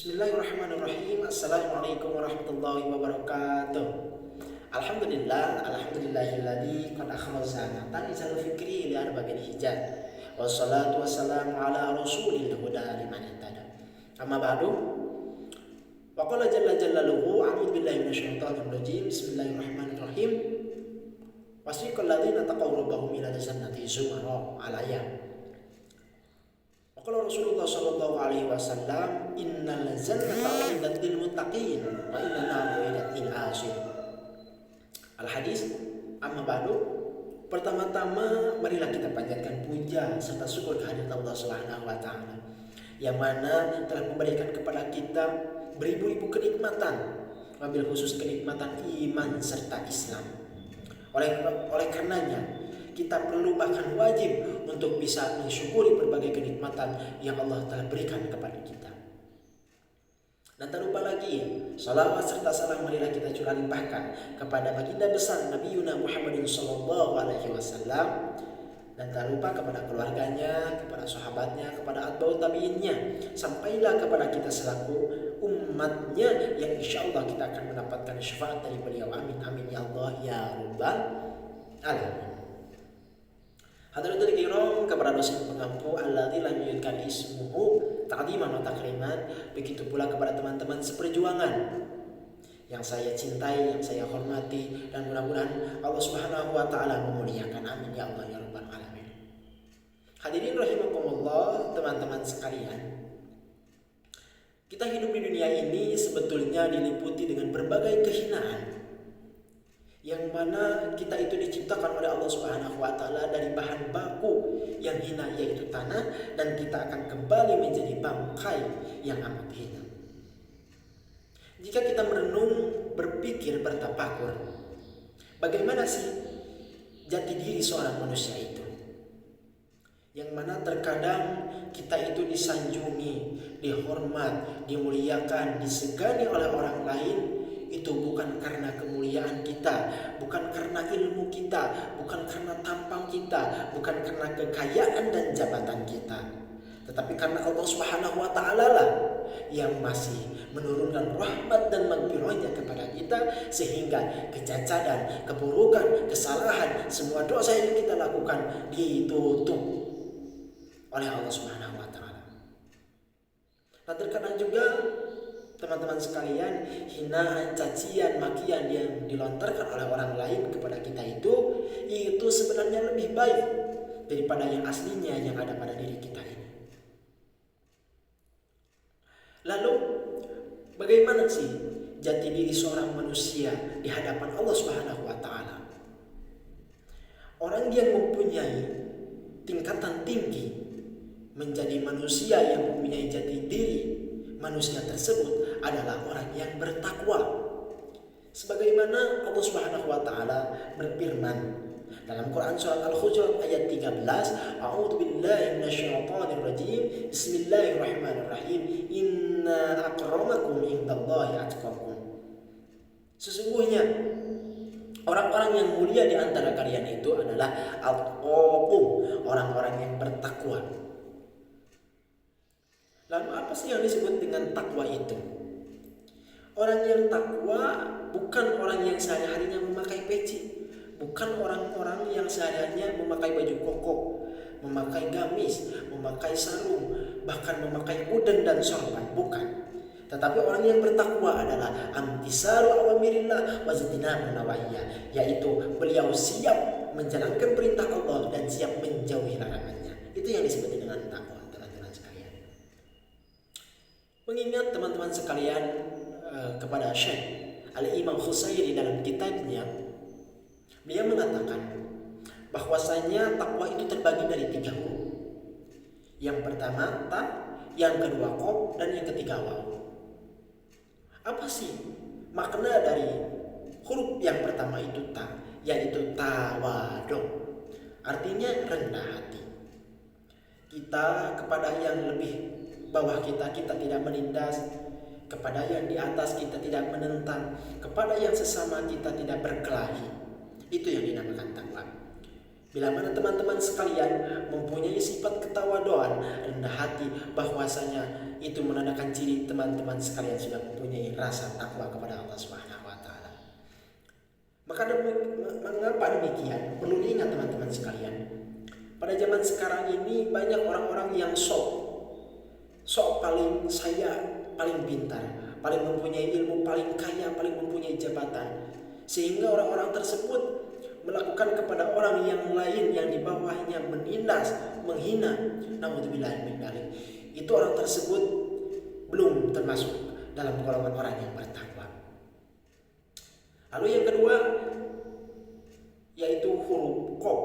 Bismillahirrahmanirrahim. Assalamualaikum warahmatullahi wabarakatuh. Alhamdulillahilladzi qad akhrazana tanzal fikri li arba'il hijab. Wassalatu wassalamu ala rasulil huda liman ihtada. Amma ba'du. Wa qala jalla jalaluhu a'udzu billahi minasyaitonir rajim. Bismillahirrahmanirrahim. Wasiqal ladzina taqaw rabbahum ila jannati zumara al-ayat. Kalau Rasulullah Shallallahu Alaihi Wasallam, innal jannata uiddat lil muttaqin wa inna nar uiddat lil asir. Al hadis. Amma ba'du. Pertama-tama marilah kita panjatkan puja serta syukur kehadirat Allah Subhanahu Wa Taala yang mana telah memberikan kepada kita beribu-ribu kenikmatan, wabil khusus kenikmatan iman serta Islam. Oleh karenanya kita perlu bahkan wajib untuk bisa mensyukuri berbagai kenikmatan yang Allah telah berikan kepada kita. Dan tak lupa lagi, salawat serta salam marilah kita curah limpahkan kepada baginda besar Nabi Muhammad sallallahu alaihi wasallam, dan tak lupa kepada keluarganya, kepada sahabatnya, kepada atba'ut tabi'innya, sampailah kepada kita selaku umatnya yang insya Allah kita akan mendapatkan syafaat dari beliau. Amin amin ya Allah ya rabbal alamin. Hadratul kiram, kepada dosen pengampu alladzi lam yudkar ismuhu ta'diman wa takriman, begitu pula kepada teman-teman seperjuangan yang saya cintai, yang saya hormati, dan mudah-mudahan Allah Subhanahu wa taala memuliakan. Amin ya Allah ya rabbal alamin. Hadirin rahimakumullah, teman-teman sekalian, kita hidup di dunia ini sebetulnya diliputi dengan berbagai kehinaan, yang mana kita itu diciptakan oleh Allah Subhanahu wa taala dari bahan baku yang hina, yaitu tanah, dan kita akan kembali menjadi bangkai yang amat hina. Jika kita merenung, berpikir, bertafakur, bagaimana sih jati diri seorang manusia itu? Yang mana terkadang kita itu disanjungi, dihormat, dimuliakan, disegani oleh orang lain, itu bukan karena kemuliaan kita, bukan karena ilmu kita, bukan karena tampang kita, bukan karena kekayaan dan jabatan kita, tetapi karena Allah Subhanahu wa taala lah yang masih menurunkan rahmat dan maghfirahnya kepada kita, sehingga kecacadan, keburukan, kesalahan, semua dosa yang kita lakukan ditutup oleh Allah Subhanahu wa taala. Nah, terkadang juga teman-teman sekalian, hinaan, cacian, makian yang dilontarkan oleh orang lain kepada kita itu sebenarnya lebih baik daripada yang aslinya yang ada pada diri kita ini. Lalu, bagaimana sih jati diri seorang manusia di hadapan Allah Subhanahu wa taala? Orang yang mempunyai tingkatan tinggi menjadi manusia yang mempunyai jati diri, manusia tersebut adalah orang yang bertakwa. Sebagaimana Allah Subhanahu wa taala berfirman dalam Quran surat Al-Hujurat ayat 13, A'udzu billahi minasyaitonir rajim. Bismillahirrahmanirrahim. Inna akramakum indallahi atqakum. Sesungguhnya orang-orang yang mulia di antara kalian itu adalah atqakum, orang-orang yang bertakwa. Lalu apa sih yang disebut dengan takwa itu? Orang yang takwa bukan orang yang sehari-harinya memakai peci, bukan orang-orang yang sehari-harinya memakai baju koko, memakai gamis, memakai sarung, bahkan memakai udeng dan sorban, bukan. Tetapi orang yang bertakwa adalah amtisaru awamirillah wa ijtinabu nawahiyah, yaitu beliau siap menjalankan perintah Allah dan siap menjauhi larangannya. Itu yang disebut dengan takwa. Mengingat teman-teman sekalian kepada Syekh Al-Imam Khusairi dalam kitabnya, beliau mengatakan bahwasanya takwa itu terbagi dari 3 huruf. Yang pertama ta, yang kedua qaf, dan yang ketiga waw. Apa sih makna dari huruf yang pertama itu ta, yaitu tawadu, artinya rendah hati. Kita kepada yang lebih bawah kita tidak menindas, kepada yang di atas kita tidak menentang, kepada yang sesama kita tidak berkelahi. Itu yang dinamakan takwa. Bila mana teman-teman sekalian mempunyai sifat ketawaduan, rendah hati, bahwasanya itu menandakan ciri teman-teman sekalian sudah mempunyai rasa takwa kepada Allah Subhanahu wa taala. Mengapa demikian? Perlu diingat teman-teman sekalian. Pada zaman sekarang ini banyak orang-orang yang sok paling saya, paling pintar, paling mempunyai ilmu, paling kaya, paling mempunyai jabatan. Sehingga orang-orang tersebut melakukan kepada orang yang lain yang di bawahnya menindas, menghina. Naudzubillah min dzalik. Itu orang tersebut belum termasuk dalam golongan orang yang bertakwa. Lalu yang kedua yaitu huruf qaf.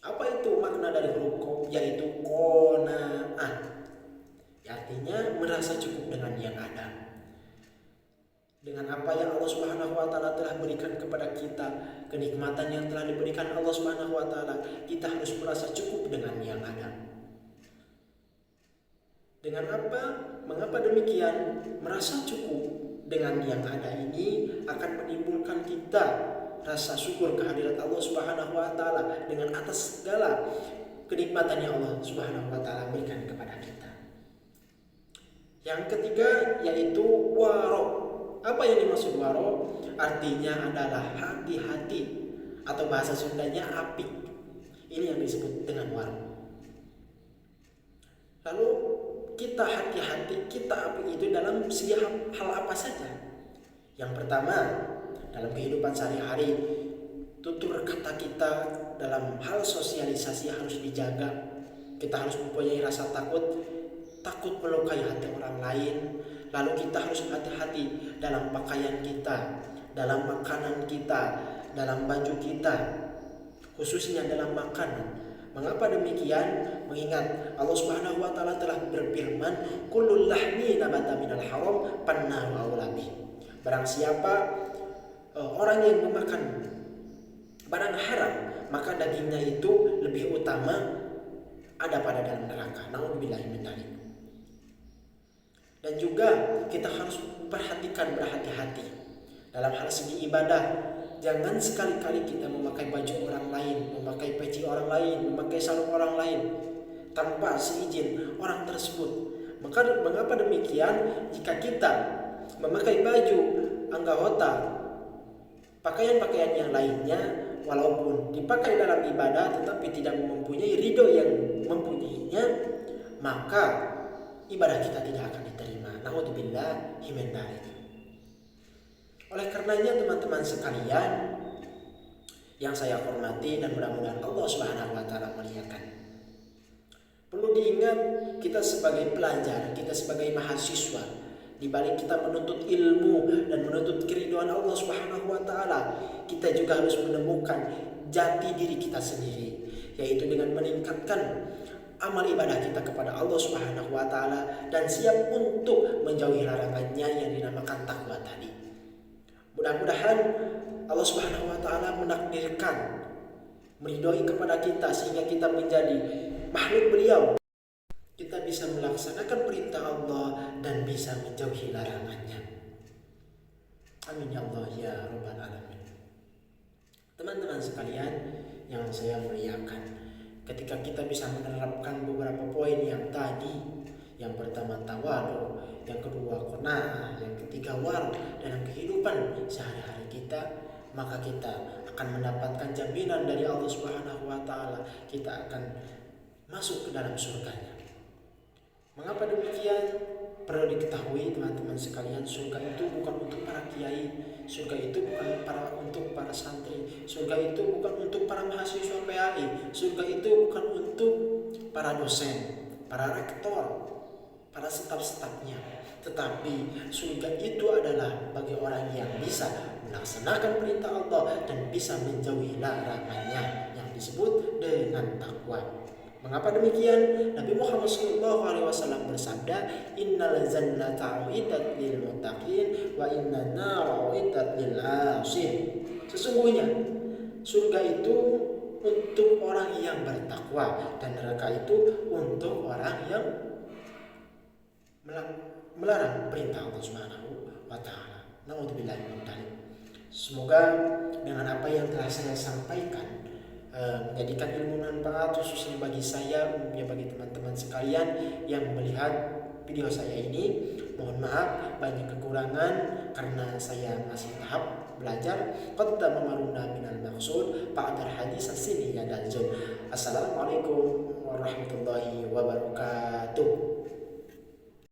Apa itu makna dari huruf qaf? Yaitu qanaah. Artinya merasa cukup dengan yang ada. Dengan apa yang Allah Subhanahu wa taala telah berikan kepada kita, kenikmatan yang telah diberikan Allah Subhanahu wa taala, kita harus merasa cukup dengan yang ada. Dengan apa? Mengapa demikian? Merasa cukup dengan yang ada ini akan menimbulkan kita rasa syukur kehadirat Allah Subhanahu wa taala dengan atas segala kenikmatan yang Allah Subhanahu wa taala berikan kepada kita. Yang ketiga yaitu waro. Apa yang dimaksud waro? Artinya adalah hati-hati atau bahasa Sundanya apik. Ini yang disebut dengan waro. Lalu kita hati-hati, kita apik itu dalam segi hal apa saja? Yang pertama, dalam kehidupan sehari-hari, tutur kata kita dalam hal sosialisasi harus dijaga. Kita harus mempunyai rasa takut melukai hati orang lain. Lalu kita harus hati-hati dalam pakaian kita, dalam makanan kita, dalam baju kita, khususnya dalam makanan. Mengapa demikian? Mengingat Allah Subhanahu wa taala telah berfirman, "Kullul lahmi nabata minal haram fannaru aula bih." Barang siapa orang yang memakan barang haram, maka dagingnya itu lebih utama ada pada dalam neraka. Nauzubillahi min dzalik. Dan juga kita harus perhatikan, berhati-hati dalam hal segi ibadah. Jangan sekali-kali kita memakai baju orang lain, memakai peci orang lain, memakai sarung orang lain tanpa seizin orang tersebut. Mengapa demikian? Jika kita memakai baju anggota, pakaian-pakaian yang lainnya, walaupun dipakai dalam ibadah tetapi tidak mempunyai ridho yang mempunyainya, maka ibadah kita tidak akan diterima. Naudzubillahi min dzalik. Oleh karenanya teman-teman sekalian yang saya hormati dan mudah-mudahan Allah Subhanahu wa taala muliakan, perlu diingat kita sebagai pelajar, kita sebagai mahasiswa, di balik kita menuntut ilmu dan menuntut keridhaan Allah Subhanahu wa taala, kita juga harus menemukan jati diri kita sendiri, yaitu dengan meningkatkan amal ibadah kita kepada Allah Subhanahu wa taala dan siap untuk menjauhi larangannya yang dinamakan takwa tadi. Mudah-mudahan Allah Subhanahu wa taala menakdirkan meridhoi kepada kita sehingga kita menjadi makhluk beliau. Kita bisa melaksanakan perintah Allah dan bisa menjauhi larangannya. Amin ya Allah ya rabbal alamin. Teman-teman sekalian yang saya muliakan, ketika kita bisa menerapkan beberapa poin yang tadi, yang pertama tawadu, yang kedua qanaah, yang ketiga waro dalam kehidupan sehari-hari kita, maka kita akan mendapatkan jaminan dari Allah Subhanahu wa taala, kita akan masuk ke dalam surganya. Mengapa demikian? Perlu diketahui teman-teman sekalian, surga itu bukan untuk para kiai, surga itu bukan untuk para santri, surga itu bukan untuk para mahasiswa PAI, surga itu bukan untuk para dosen, para rektor, para staf-stafnya, tetapi surga itu adalah bagi orang yang bisa melaksanakan perintah Allah dan bisa menjauhi larangannya yang disebut dengan takwa. Mengapa demikian? Nabi Muhammad SAW bersabda, "Innal jannata uiddat lil muttaqin wa innan nara uiddat lil 'ashin." Sesungguhnya surga itu untuk orang yang bertakwa dan neraka itu untuk orang yang melarang perintah Allah Subhanahu wa taala. Nauzubillahi min dzalik. Semoga dengan apa yang telah saya sampaikan menjadikan ilmu manfaat khususnya bagi saya, umumnya bagi teman-teman sekalian yang melihat video saya ini. Mohon maaf banyak kekurangan karena saya masih tahap belajar. Qaddama maruna minal maqsud ba'dal hadis sini ya dan Assalamualaikum warahmatullahi wabarakatuh.